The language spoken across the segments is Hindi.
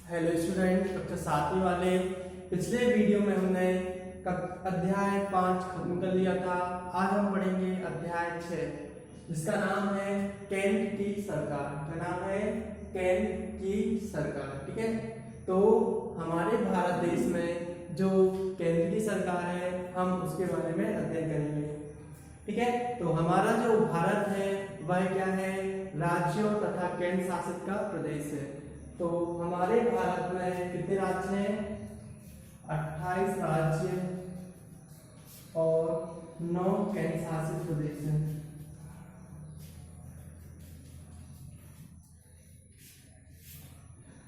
हेलो स्टूडेंट, कक्षा 7वीं वाले पिछले वीडियो में हमने अध्याय 5 खत्म कर लिया था। आज हम पढ़ेंगे अध्याय 6 जिसका नाम है केंट की सरकार। क्या नाम है? केंट की सरकार। ठीक है, तो हमारे भारत देश में जो केंद्र की सरकार है हम उसके बारे में अध्ययन करेंगे। ठीक है, तो हमारा जो भारत है वह क्या है? राज्यों तथा केंद्र शासित का प्रदेश है। तो हमारे भारत में कितने राज्य हैं? 28 राज्य और 9 केंद्र शासित प्रदेश हैं।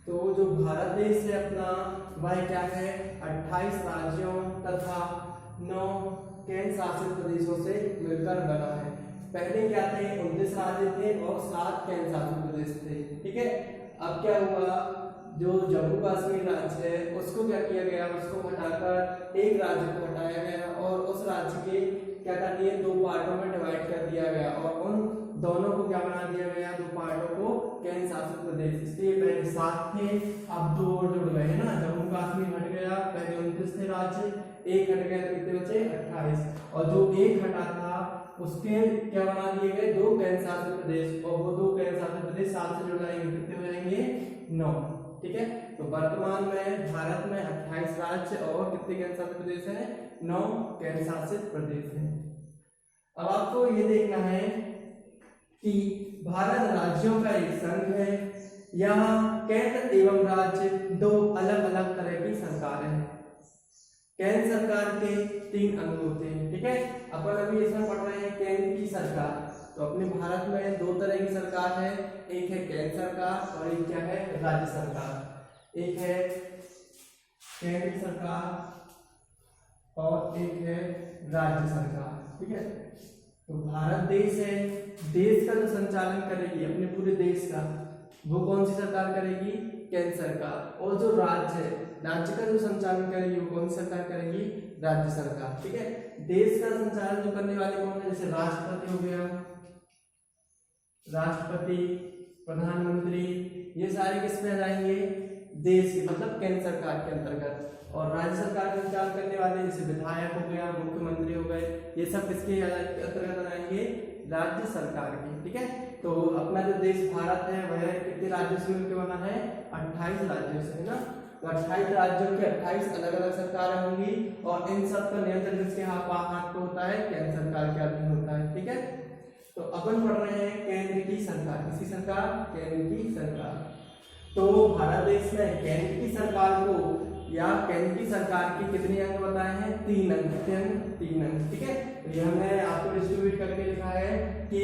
तो जो भारत देश है अपना वह क्या है? 28 राज्यों तथा 9 केंद्र शासित प्रदेशों से मिलकर बना है। पहले क्या थे? 29 राज्य थे और 7 केंद्र शासित प्रदेश थे। ठीक है, अब क्या हुआ? जो जम्मू कश्मीर राज्य है उसको क्या किया गया? उसको हटाकर एक राज्य को हटाया गया और उस राज्य के क्या कर दिए? 2 पार्टों में डिवाइड कर दिया गया और उन दोनों को क्या बना दिया गया? 2 पार्टों को केंद्र शासित प्रदेश। इसलिए पहले 7 थे, अब 2 और जुड़ गए है ना। जम्मू कश्मीर हट गया, पहले 29 थे राज्य, एक हट गया तो कितने बचे? 28। और जो एक हटा था उसके क्या बना दिए गए? 2 केंद्र शासित प्रदेश और वो 2 केंद्र शासित प्रदेश 7 से जुड़ जाएंगे, कितने हो जाएंगे? 9। ठीक है, तो वर्तमान में भारत में 28 राज्य और कितने केंद्र शासित प्रदेश हैं? 9 केंद्र शासित प्रदेश हैं। अब आपको ये देखना है कि भारत राज्यों का एक संघ है। यहाँ केंद्र एवं राज्य 2 अलग अलग तरह की सरकारें हैं। केंद्र सरकार के 3 अंग होते हैं। ठीक है, अपन अभी इसमें पढ़ रहे हैं केंद्र की सरकार। तो अपने भारत में 2 तरह की सरकार है, एक है केंद्र सरकार और एक क्या है? राज्य सरकार। एक है केंद्र सरकार और एक है राज्य सरकार। ठीक है, तो भारत देश है, देश का जो संचालन करेगी अपने पूरे देश का, वो कौन सी सरकार करेगी? केंद्र सरकार। और जो राज्य है, राज्य का जो संचालन करेगी वो कौन सी सरकार करेगी? राज्य सरकार। ठीक है, देश का संचालन जो करने वाले कौन है? जैसे राष्ट्रपति हो गया, राष्ट्रपति, प्रधानमंत्री, ये सारे किस में आ जाएंगे? देश के मतलब केंद्र सरकार के अंतर्गत। और राज्य सरकार का संचालन करने वाले जैसे विधायक हो गया, मुख्यमंत्री हो गए, ये सब किसके अंतर्गत आ जाएंगे? राज्य सरकार के। ठीक है, तो अपना जो देश भारत है वह कितने राज्यों से मिलकर बना है? 28 राज्यों से, है ना। तो 28 राज्यों के 28 अलग अलग सरकारें होंगी और इन सब का नियंत्रण किसके हाथ पे होता है? केंद्र सरकार के अधीन होता है। ठीक है, तो अपन पढ़ रहे हैं केंद्र की सरकार। किसकी सरकार? केंद्र की सरकार। तो भारत देश में केंद्र की सरकार को या केंद्र की सरकार के कितने अंग बताए हैं? 3 अंग। कितने अंग? 3 अंग। ठीक है, तो ये हमने आपको डिस्ट्रीब्यूट करके लिखा है कि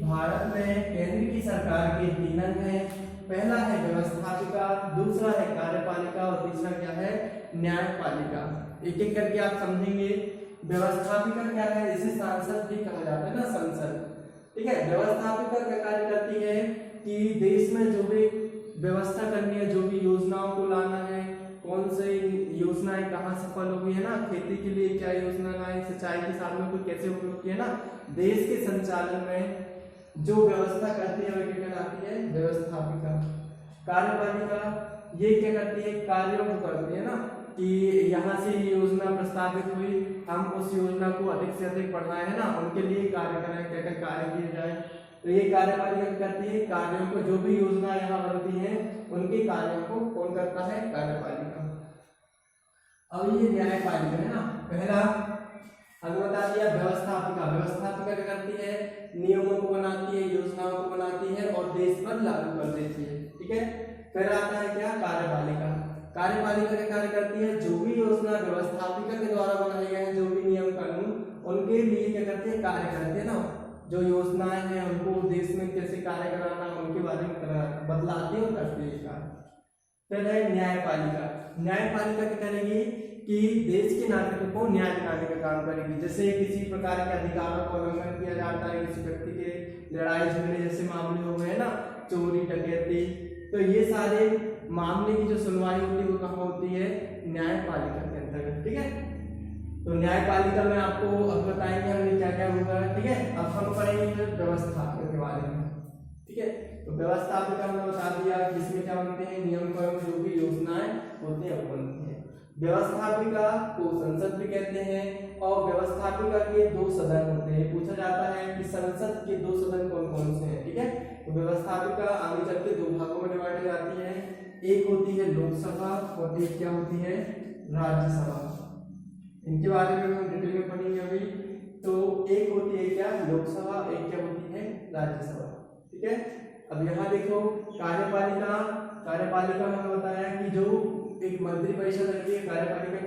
भारत में केंद्र की सरकार के 3 अंग हैं। पहला है व्यवस्थापिका, दूसरा है कार्यपालिका और तीसरा क्या है? न्यायपालिका। एक एक करके आप समझेंगे। व्यवस्थापिका क्या है? इसे सांसद भी कहा जाता है ना, संसद। ठीक है, व्यवस्थापिका क्या कार्य करती है कि देश में जो भी व्यवस्था करनी है, जो भी योजनाओं को लाना है, कौन से योजनाएं कहाँ सफल होगी, है ना, खेती के लिए क्या योजना लाए, सिंचाई के साधनों को कैसे उपयोग किया, ना, देश के संचालन में जो व्यवस्था करती है वह क्या कहलाती है? व्यवस्थापिका। कार्यपालिका ये क्या करती है? कार्यों को करती है ना, कि यहाँ से योजना प्रस्तावित हुई, हम उस योजना को अधिक से अधिक बढ़ाएं, है ना, उनके लिए कार्य करें, क्या क्या कार्य किए जाए। तो ये कार्यपालिका करती है कार्यों को, जो भी योजना यहाँ बनती है उनके कार्यों को कौन करता है? कार्यपालिका। अब ये न्यायपालिका है ना। पहला हमने बता दिया व्यवस्थापिका। व्यवस्थापिका क्या करती है? नियमों को बनाती है, योजनाओं को बनाती है और देश पर लागू कर देती है। ठीक है, फिर आता है क्या? कार्यपालिका। कार्यपालिका क्या कार्य करती है? जो भी योजना व्यवस्थापिका के द्वारा बनाए गए हैं, जो भी नियम कानून, उनके लिए क्या करती है? कार्य करती है ना। जो योजनाएं हैं उनको देश में कैसे कार्य कराना, उनके बारे में बतलाती है और करती है कार्य। फिर है न्यायपालिका। न्यायपालिका क्या करेगी कि देश के नागरिकों को न्याय दिलाने का काम करेगी। जैसे किसी प्रकार के अधिकारों का उल्लंघन किया जाता है, किसी व्यक्ति के लड़ाई झगड़े जैसे मामले हो गए ना, चोरी डकैती, तो ये सारे मामले की जो सुनवाई होती है वो कहाँ होती है? न्यायपालिका के अंतर्गत। ठीक है, तो न्यायपालिका में आपको अब बताएंगे हमने क्या क्या होगा। ठीक है, अब हम पढ़ेंगे व्यवस्था के बारे में। ठीक है, तो व्यवस्थापिका हमने बता दिया कि इसमें क्या बनते हैं, नियम एवं जो भी योजनाएं होती हैं वो बनती हैं। व्यवस्थापिका को संसद भी कहते हैं और व्यवस्थापिका के 2 सदन होते हैं। पूछा जाता है कि संसद के 2 सदन कौन कौन से हैं, ठीक है। तो व्यवस्थापिका आगे चल के 2 भागों में डिवाइड हो जाती है, एक होती है लोकसभा और एक क्या होती है, राज्यसभा। इनके बारे में हम डिटेल में पढ़ेंगे अभी। तो एक होती है क्या, लोकसभा, एक क्या होती है, राज्यसभा, ठीक है। अब यहाँ देखो कार्यपालिका, कार्यपालिका हमने बताया कि जो एक मंत्री परिषद रहती है, कार्यपालिका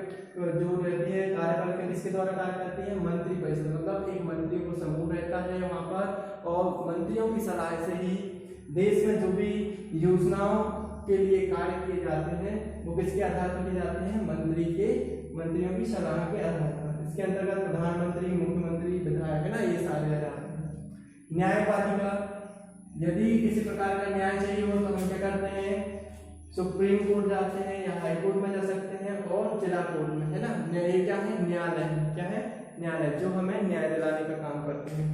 जो रहती है, कार्यपालिका किसके द्वारा कार्य करती है, मंत्री परिषद, मतलब एक मंत्री को समूह रहता है वहाँ पर और मंत्रियों की सलाह से ही देश में जो भी योजनाओं के लिए कार्य किए जाते हैं वो किसके आधार पर किए जाते हैं, मंत्रियों की सलाह के आधार पर। इसके अंतर्गत प्रधानमंत्री, मुख्यमंत्री, विधायक है ना, ये सारे आ जाते हैं। न्यायपालिका, यदि किसी प्रकार का न्याय चाहिए हो तो हम क्या करते हैं, सुप्रीम कोर्ट जाते हैं या हाई कोर्ट में जा सकते हैं और जिला कोर्ट में, है ना। ये क्या है, न्यायालय, क्या है, न्यायालय, जो हमें न्याय दिलाने का काम करते हैं।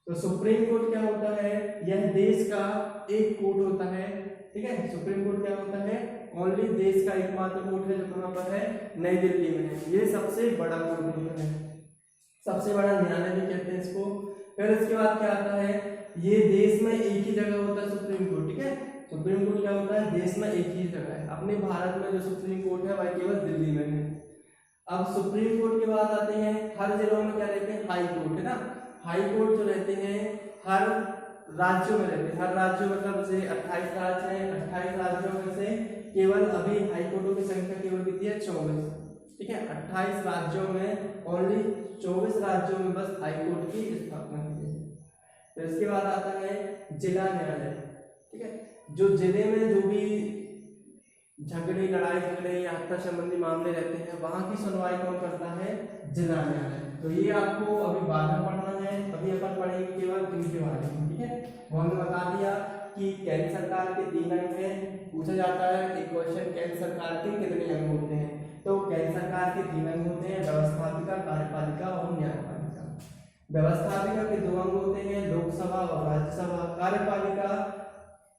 तो सुप्रीम कोर्ट क्या होता है, यह देश का एक कोर्ट होता है, ठीक है। सुप्रीम कोर्ट क्या होता है, ओनली देश का एकमात्र कोर्ट है जो कहाँ पर है, नई दिल्ली में है। ये सबसे बड़ा कोर्ट होता है, सबसे बड़ा न्यायालय भी कहते हैं इसको। फिर इसके बाद क्या आता है, ये देश में एक ही जगह होता है सुप्रीम कोर्ट, ठीक है। सुप्रीम कोर्ट क्या होता है, देश में एक ही जगह है। अपने भारत में जो सुप्रीम कोर्ट है वह केवल दिल्ली में है। अब सुप्रीम कोर्ट के बाद आते हैं, हर जिलों में क्या रहते हैं, हाई कोर्ट, है ना। हाई कोर्ट जो रहते हैं हर राज्यों में रहते हैं, हर राज्यों मतलब से 28 राज्य हैं, 28 राज्यों में से केवल अभी हाई कोर्टों की संख्या केवल कितनी है, 24, ठीक है। 28 राज्यों में ओनली 24 राज्यों में बस हाई कोर्ट की स्थापना की है। तो इसके बाद आता है जिला न्यायालय, ठीक है। जो जिले में जो भी झगड़े, लड़ाई झगड़े या हत्या संबंधी मामले रहते हैं वहां की सुनवाई कौन करता है, जिला न्यायालय। तो ये आपको अभी बाद में पढ़ना है, अभी अपन पढ़ेंगे केवल इनके बारे में, ठीक है। वो हमने बता दिया कि केंद्र सरकार के 3 अंग हैं। पूछा जाता है एक क्वेश्चन, केंद्र सरकार के कितने अंग होते हैं, तो केंद्र सरकार के 3 अंग होते हैं, व्यवस्थापिका, कार्यपालिका और न्यायपालिका। व्यवस्थापिका के 2 अंग होते हैं, लोकसभा और राज्यसभा। कार्यपालिका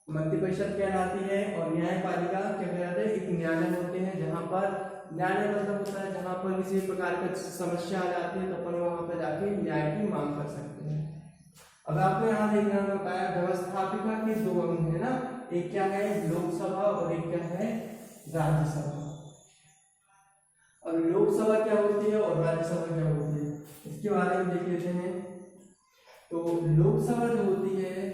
मंत्रिपरिषद कहलाती है और न्यायपालिका क्या कहलाते हैं, एक न्यायालय होते हैं जहाँ पर न्यायालय मतलब होता है जहाँ पर किसी प्रकार की समस्या आ जाती है तो अपन वहाँ पर जाके न्याय की मांग कर सकते हैं। अब आपने यहाँ देखना बताया व्यवस्थापिका के 2 अंग है ना, एक क्या है, लोकसभा और एक क्या है, राज्यसभा। अब लोकसभा क्या होती है और राज्यसभा क्या होती है, इसके बारे में देख लेते हैं। तो लोकसभा जो होती है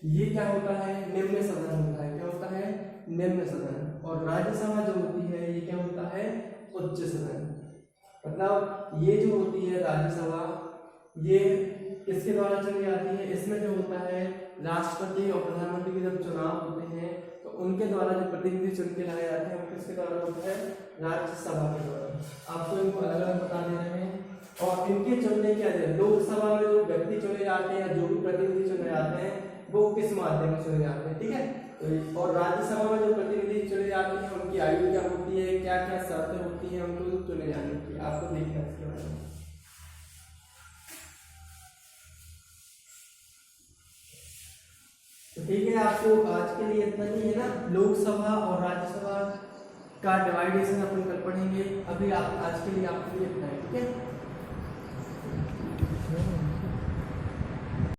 ये क्या होता है, निम्न सदन होता है, क्या होता है, निम्न सदन। और राज्यसभा जो होती है ये क्या होता है, उच्च सदन। मतलब ये जो होती है राज्यसभा, ये किसके द्वारा चुनी जाती है, इसमें जो होता है राष्ट्रपति और प्रधानमंत्री के जब चुनाव होते हैं तो उनके द्वारा जो प्रतिनिधि चुन के लाए जाते हैं वो किसके द्वारा होता है, राज्यसभा के द्वारा। आपको इनको अलग अलग बता दे रहे हैं। और इनके चुनने के लिए लोकसभा में जो व्यक्ति चुने जाते हैं, जो भी प्रतिनिधि चुने जाते हैं वो किस माध्यम से चुने जाते हैं, ठीक है। और राज्यसभा में जो प्रतिनिधि चुने जाते हैं उनकी आयु क्या होती है, क्या क्या शर्तें होती हैं उनको चुने जाने की, आपको देखना है इसके बारे में। तो ठीक है, आपको आज के लिए इतना ही है ना। लोकसभा और राज्यसभा का डिवाइडेशन अपन कल पढ़ेंगे, अभी आप आज के लिए आपके लिए इतना है, ठीक है।